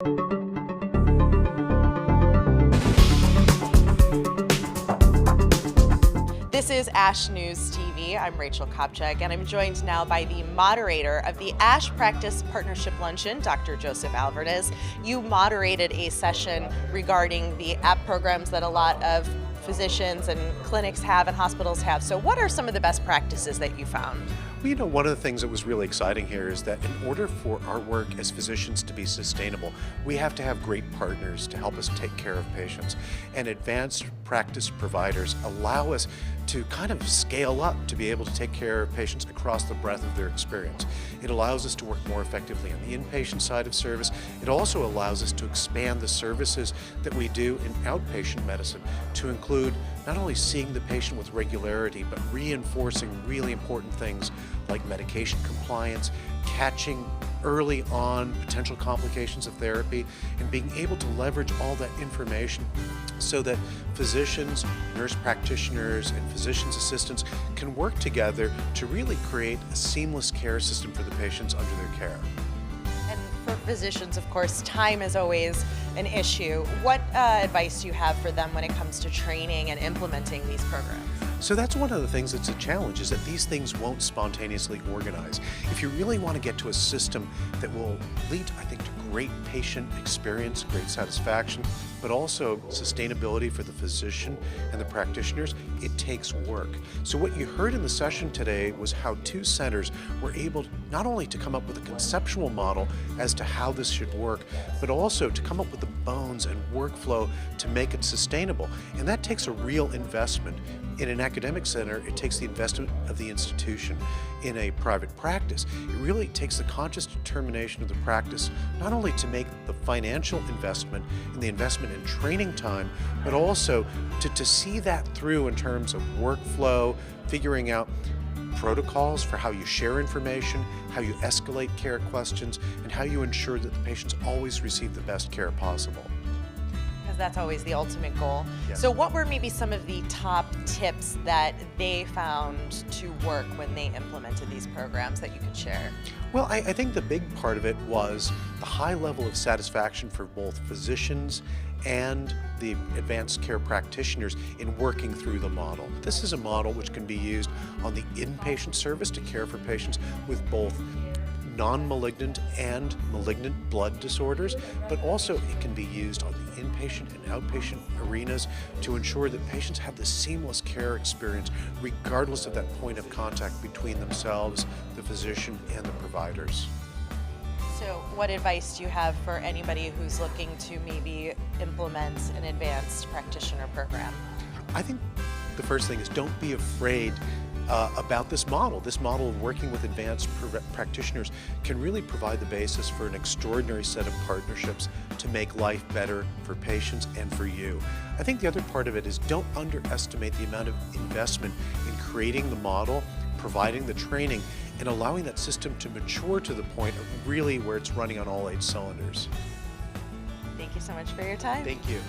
This is ASH News TV. I'm Rachel Kopchak, and I'm joined now by the moderator of the ASH Practice Partnership Luncheon, Dr. Joseph Alvarez. You moderated a session regarding the app programs that a lot of physicians and clinics have and hospitals have. So what are some of the best practices that you found? Well, one of the things that was really exciting here is that in order for our work as physicians to be sustainable, we have to have great partners to help us take care of patients. And advanced practice providers allow us to kind of scale up to be able to take care of patients across the breadth of their experience. It allows us to work more effectively on the inpatient side of service. It also allows us to expand the services that we do in outpatient medicine to include not only seeing the patient with regularity, but reinforcing really important things like medication compliance, catching early on potential complications of therapy, and being able to leverage all that information so that physicians, nurse practitioners, and physician's assistants can work together to really create a seamless care system for the patients under their care. And for physicians, of course, time is always an issue. What advice do you have for them when it comes to training and implementing these programs? So that's one of the things that's a challenge, is that these things won't spontaneously organize. If you really want to get to a system that will lead, I think, to great patient experience, great satisfaction, but also sustainability for the physician and the practitioners, it takes work. So what you heard in the session today was how two centers were able not only to come up with a conceptual model as to how this should work, but also to come up with the bones and workflow to make it sustainable. And that takes a real investment. In an academic center, it takes the investment of the institution. In a private practice, it really takes the conscious determination of the practice, not only to make the financial investment and the investment in training time, but also to see that through in terms of workflow, figuring out protocols for how you share information, how you escalate care questions, and how you ensure that the patients always receive the best care possible. Because that's always the ultimate goal. Yes. So what were maybe some of the top tips that they found to work when they implemented these programs that you could share? Well, I think the big part of it was the high level of satisfaction for both physicians and the advanced care practitioners in working through the model. This is a model which can be used on the inpatient service to care for patients with both non-malignant and malignant blood disorders, but also it can be used on the inpatient and outpatient arenas to ensure that patients have the seamless care experience regardless of that point of contact between themselves, the physician, and the providers. So what advice do you have for anybody who's looking to maybe implement an advanced practitioner program? I think the first thing is don't be afraid about this model. This model of working with advanced practitioners can really provide the basis for an extraordinary set of partnerships to make life better for patients and for you. I think the other part of it is don't underestimate the amount of investment in creating the model, providing the training, and allowing that system to mature to the point of really where it's running on all 8 cylinders. Thank you so much for your time. Thank you.